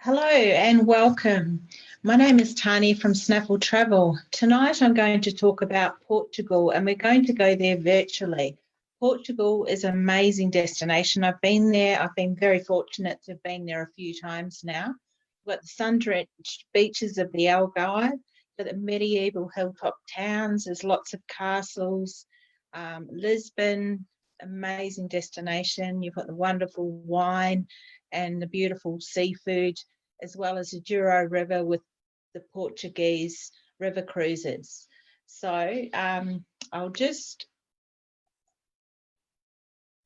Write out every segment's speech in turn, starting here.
Hello and welcome. My name is Tani from Snaffle Travel. Tonight I'm going to talk about Portugal and we're going to go there virtually. Portugal is an amazing destination. I've been there. I've been very fortunate to have been there a few times now. We've got the sun-drenched beaches of the Algarve, but the medieval hilltop towns. There's lots of castles. Lisbon, amazing destination. You've got the wonderful wine and the beautiful seafood, as well as the Douro River with the Portuguese river cruises. So I'll just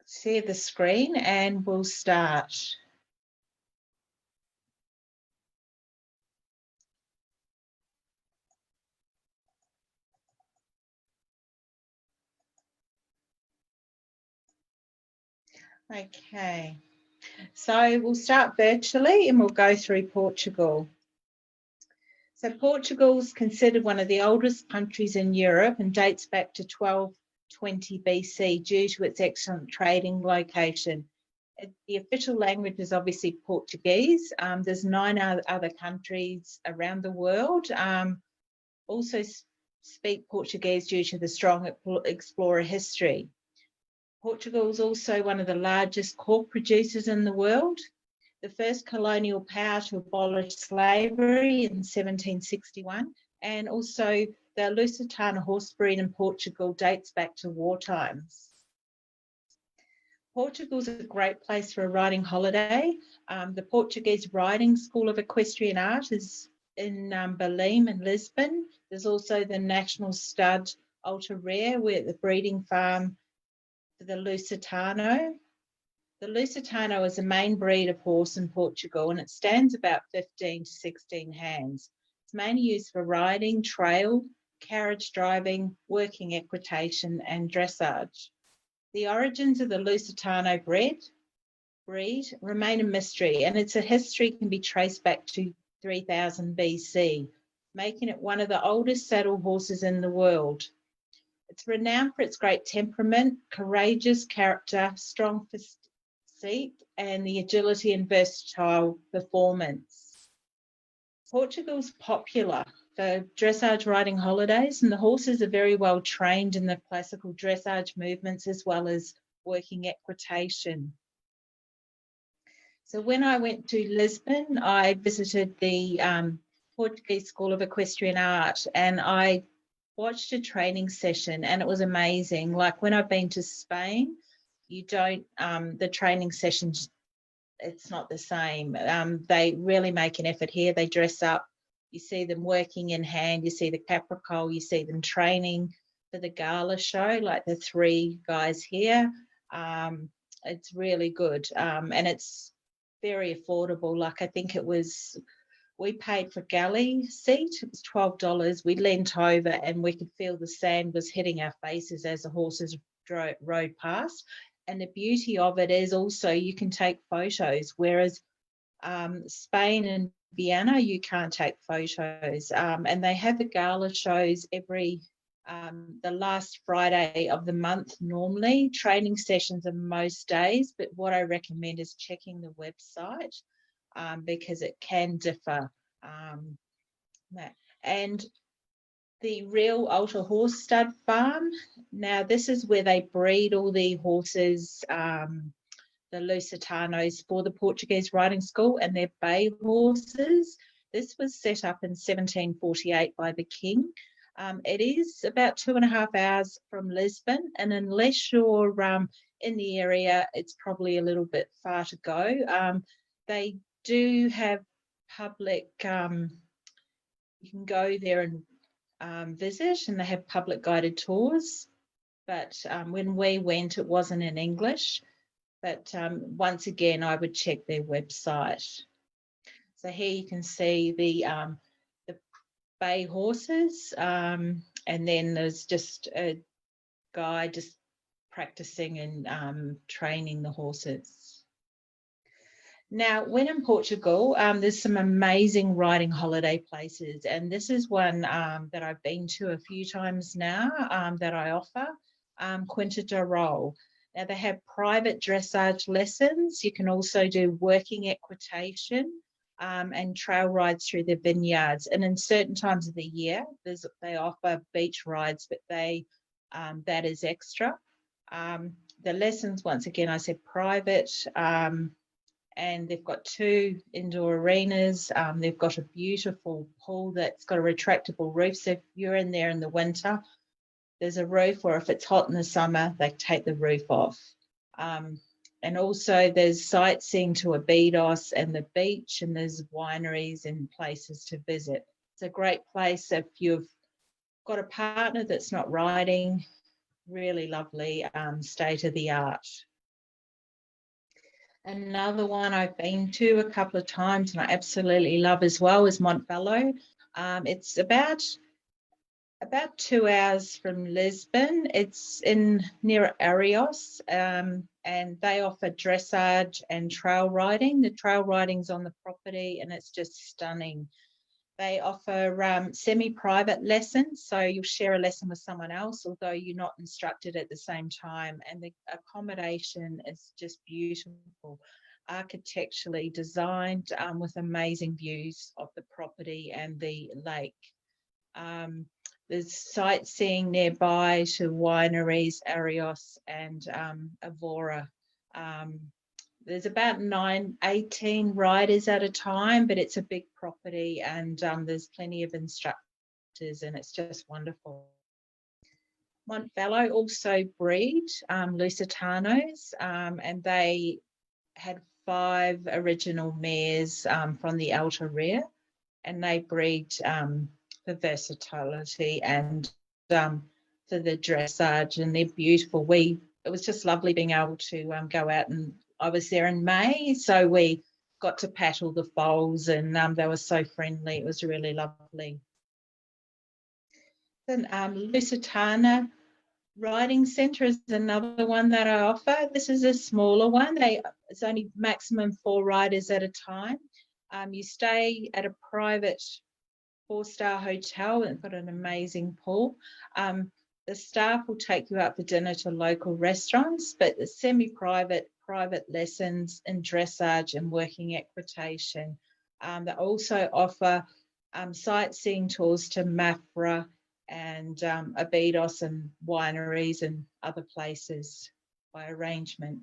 share the screen and we'll start. Okay, so we'll start virtually and we'll go through Portugal. So Portugal is considered one of the oldest countries in Europe and dates back to 1220 BC due to its excellent trading location. The official language is obviously Portuguese. There's 9 other countries around the world also speak Portuguese due to the strong explorer history. Portugal is also one of the largest cork producers in the world. The first colonial power to abolish slavery in 1761, and also the Lusitano horse breed in Portugal dates back to war times. Portugal's a great place for a riding holiday. The Portuguese Riding School of Equestrian Art is in Belém in Lisbon. There's also the National Stud Ultra Rare, where the breeding farm for the Lusitano. The Lusitano is the main breed of horse in Portugal and it stands about 15 to 16 hands. It's mainly used for riding, trail, carriage driving, working equitation and dressage. The origins of the Lusitano breed remain a mystery and its history can be traced back to 3000 BC, making it one of the oldest saddle horses in the world. It's renowned for its great temperament, courageous character, strong physique, and the agility and versatile performance. Portugal's popular for dressage riding holidays, and the horses are very well trained in the classical dressage movements as well as working equitation. So when I went to Lisbon, I visited the Portuguese School of Equestrian Art and I watched a training session and it was amazing. Like when I've been to Spain, you don't, the training sessions, it's not the same. They really make an effort here. They dress up. You see them working in hand. You see the capriole. You see them training for the gala show, like the 3 guys here. It's really good. And it's very affordable. Like I think we paid for galley seat. It was $12. We leant over and we could feel the sand was hitting our faces as the horses rode past. And the beauty of it is also you can take photos, whereas Spain and Vienna, you can't take photos. And they have the gala shows every, the last Friday of the month normally. Training sessions are most days, but what I recommend is checking the website because it can differ. And the Real Ultra Horse Stud Farm. Now, this is where they breed all the horses, the Lusitanos, for the Portuguese Riding School, and they're bay horses. This was set up in 1748 by the King. It is about 2.5 hours from Lisbon, and unless you're in the area, it's probably a little bit far to go. They do have public, you can go there and visit, and they have public guided tours, but when we went it wasn't in English, but once again I would check their website. So here you can see the bay horses, and then there's just a guy just practicing and training the horses. Now, when in Portugal, there's some amazing riding holiday places, and this is one that I've been to a few times now that I offer, Quinta do Rol. Now, they have private dressage lessons. You can also do working equitation. and trail rides through the vineyards. And in certain times of the year, they offer beach rides, but that is extra. The lessons, once again, I said private, and they've got 2 indoor arenas. They've got a beautiful pool that's got a retractable roof. So if you're in there in the winter, there's a roof, or if it's hot in the summer, they take the roof off. And also there's sightseeing to Abidos and the beach, and there's wineries and places to visit. It's a great place if you've got a partner that's not riding. Really lovely, state of the art. Another one I've been to a couple of times and I absolutely love as well is Montbello. It's about 2 hours from Lisbon. It's near Arios, and they offer dressage and trail riding. The trail riding's on the property and it's just stunning. They offer semi-private lessons, so you'll share a lesson with someone else, although you're not instructed at the same time. And the accommodation is just beautiful, architecturally designed, with amazing views of the property and the lake. There's sightseeing nearby to wineries, Arios and Evora. There's about 18 riders at a time, but it's a big property and there's plenty of instructors and it's just wonderful. Montbello also breed Lusitanos, and they had 5 original mares from the outer rear, and they breed for versatility and for the dressage, and they're beautiful. It was just lovely being able to go out, and I was there in May, so we got to paddle the foals, and they were so friendly. It was really lovely. Then Lusitano Riding Centre is another one that I offer. This is a smaller one. It's only maximum 4 riders at a time. You stay at a private 4-star hotel and got an amazing pool. The staff will take you out for dinner to local restaurants, but the semi-private, private lessons in dressage and working equitation. They also offer sightseeing tours to Mafra and Abidos and wineries and other places by arrangement.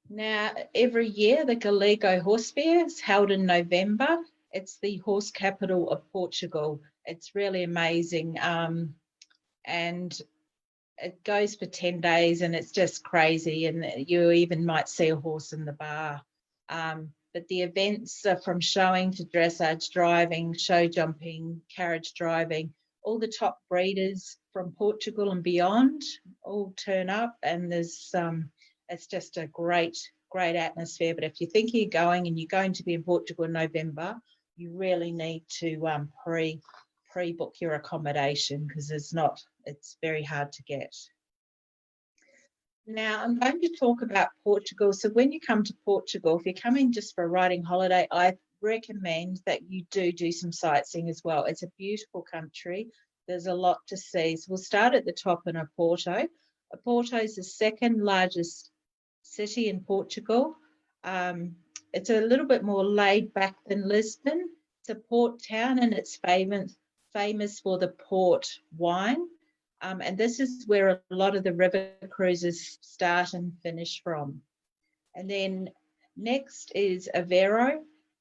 Now, every year the Gallego Horse Fair is held in November. It's the horse capital of Portugal. It's really amazing, and it goes for 10 days and it's just crazy, and you even might see a horse in the bar. But the events are from showing to dressage, driving, show jumping, carriage driving. All the top breeders from Portugal and beyond all turn up, and there's it's just a great atmosphere. But if you're thinking of going and you're going to be in Portugal in November, you really need to pre-book your accommodation, because it's very hard to get. Now I'm going to talk about Portugal. So when you come to Portugal, if you're coming just for a riding holiday, I recommend that you do some sightseeing as well. It's a beautiful country. There's a lot to see. So we'll start at the top in Oporto. Oporto is the 2nd largest city in Portugal. It's a little bit more laid back than Lisbon. It's a port town and it's famous for the port wine. And this is where a lot of the river cruises start and finish from. And then next is Aveiro.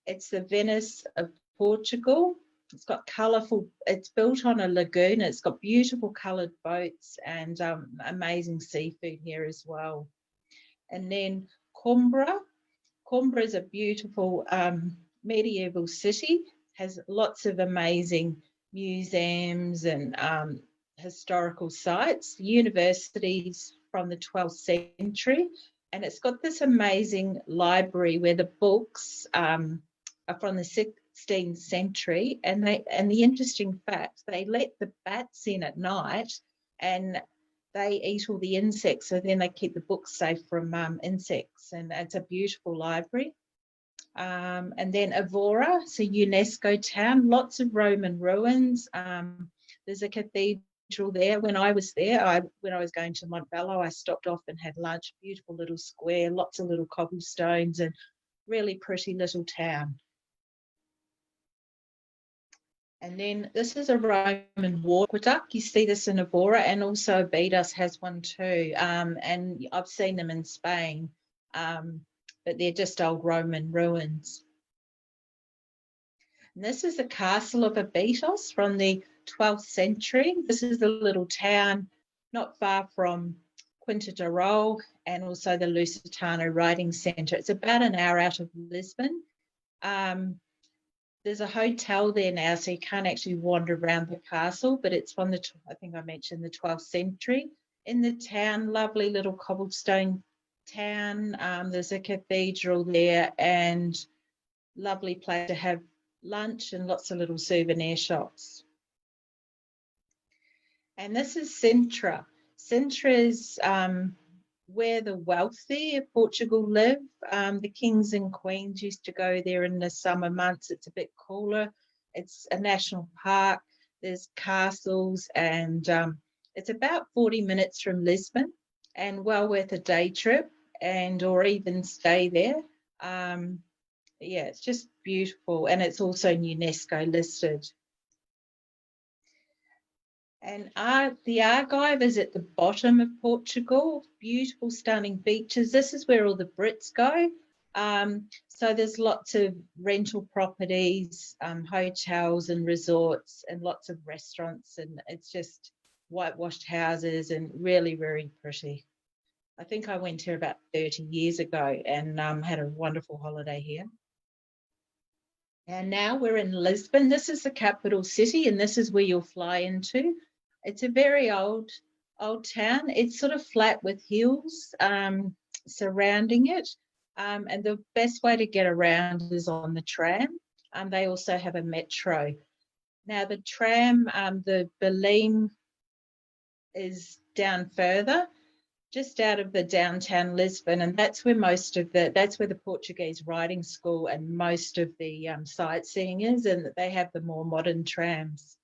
It's the Venice of Portugal. It's got colourful, it's built on a lagoon. It's got beautiful coloured boats and amazing seafood here as well. And then Coimbra. Coimbra is a beautiful medieval city, has lots of amazing museums and historical sites, universities from the 12th century, and it's got this amazing library where the books are from the 16th century, and the interesting fact, they let the bats in at night and they eat all the insects, so then they keep the books safe from insects, and it's a beautiful library. And then Evora, it's a UNESCO town, lots of Roman ruins. There's a cathedral there. When I was there, when I was going to Montbello, I stopped off and had lunch. Beautiful little square, lots of little cobblestones, and really pretty little town. And then this is a Roman wall aqueduct. You see this in Evora, and also Abidos has one too. And I've seen them in Spain, but they're just old Roman ruins. And this is the castle of Abidos from the 12th century. This is a little town not far from Quinta de Rol and also the Lusitano riding centre. It's about an hour out of Lisbon. There's a hotel there now, so you can't actually wander around the castle, but it's from I think I mentioned the 12th century. In the town, lovely little cobblestone town. There's a cathedral there and lovely place to have lunch and lots of little souvenir shops. And this is Sintra. Sintra is where the wealthy of Portugal live. The kings and queens used to go there in the summer months. It's a bit cooler. It's a national park. There's castles, and it's about 40 minutes from Lisbon, and well worth a day trip or even stay there. Yeah, it's just beautiful, and it's also UNESCO listed. And the Argive is at the bottom of Portugal. Beautiful, stunning beaches. This is where all the Brits go. So there's lots of rental properties, hotels and resorts, and lots of restaurants. And it's just whitewashed houses and really, very pretty. I think I went here about 30 years ago and had a wonderful holiday here. And now we're in Lisbon. This is the capital city, and this is where you'll fly into. It's a very old town. It's sort of flat with hills surrounding it. And the best way to get around is on the tram. They also have a metro. Now the tram, the Belém is down further, just out of the downtown Lisbon, and that's where that's where the Portuguese riding school and most of the sightseeing is, and they have the more modern trams.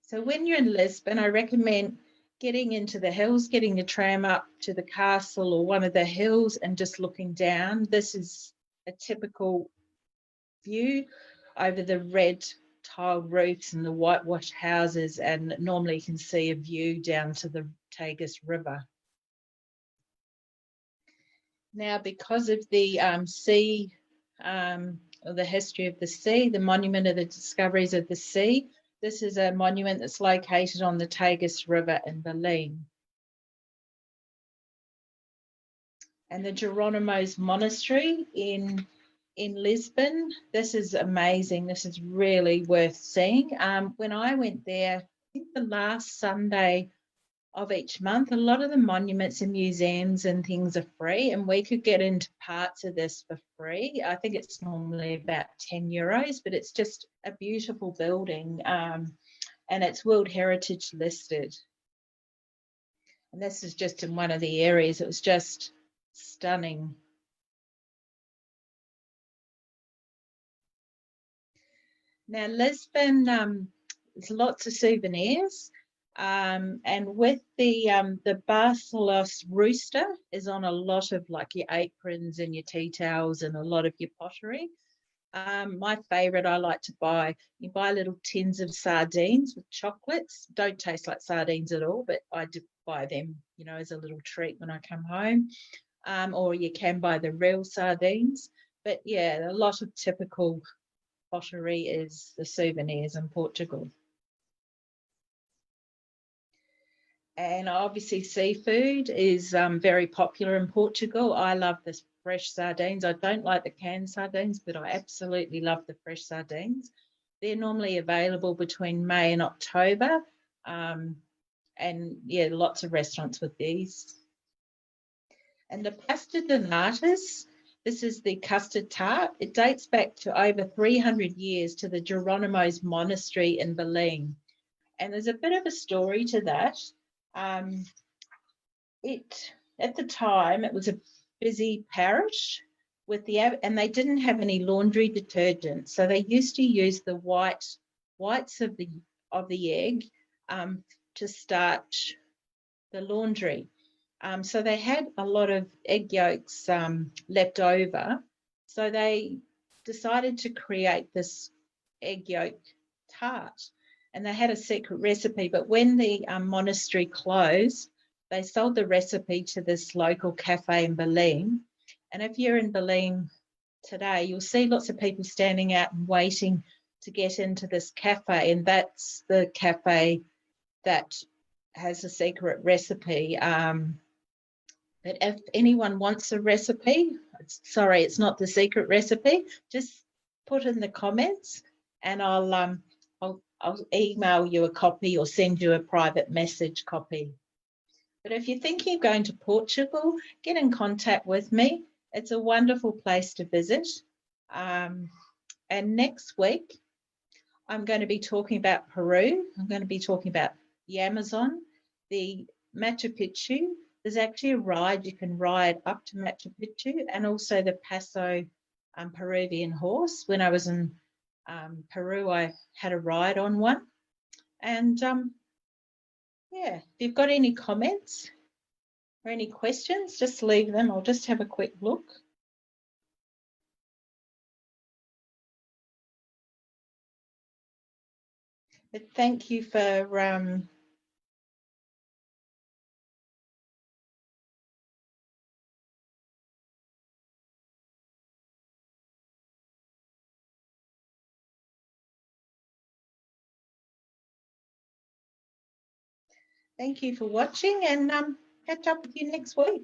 So when you're in Lisbon, I recommend getting into the hills, getting the tram up to the castle or one of the hills and just looking down. This is a typical view over the red tiled roofs and the whitewashed houses, and normally you can see a view down to the Tagus River. Now, because of the sea, or the history of the sea, the Monument of the Discoveries of the Sea, this is a monument that's located on the Tagus River in Belém. And the Geronimo's Monastery in Lisbon, this is amazing. This is really worth seeing. When I went there, I think the last Sunday of each month, a lot of the monuments and museums and things are free, and we could get into parts of this for free. I think it's normally about €10, but it's just a beautiful building, and it's World Heritage listed. And this is just in one of the areas. It was just stunning. Now Lisbon, there's lots of souvenirs. And with the Barcelos rooster is on a lot of like your aprons and your tea towels and a lot of your pottery. My favourite I like to buy, you buy little tins of sardines with chocolates. Don't taste like sardines at all, but I do buy them, as a little treat when I come home. Or you can buy the real sardines. But yeah, a lot of typical pottery is the souvenirs in Portugal. And obviously seafood is very popular in Portugal. I love the fresh sardines. I don't like the canned sardines, but I absolutely love the fresh sardines. They're normally available between May and October. And yeah, lots of restaurants with these. And the pasta de natas, this is the custard tart. It dates back to over 300 years to the Geronimo's Monastery in Belém. And there's a bit of a story to that. At the time, it was a busy parish and they didn't have any laundry detergent, so they used to use the whites of the egg to starch the laundry. So they had a lot of egg yolks left over. So they decided to create this egg yolk tart. And they had a secret recipe. But when the monastery closed, they sold the recipe to this local cafe in Berlin. And if you're in Berlin today, you'll see lots of people standing out and waiting to get into this cafe. And that's the cafe that has a secret recipe. But if anyone wants a recipe, sorry, it's not the secret recipe, just put in the comments and I'll email you a copy or send you a private message copy. But if you're thinking of going to Portugal, get in contact with me. It's a wonderful place to visit. And next week, I'm going to be talking about Peru. I'm going to be talking about the Amazon, the Machu Picchu. There's actually a ride you can ride up to Machu Picchu, and also the Paso Peruvian horse. When I was in Peru, I had a ride on one. And yeah, if you've got any comments or any questions, just leave them. I'll just have a quick look. But thank you for watching, and catch up with you next week.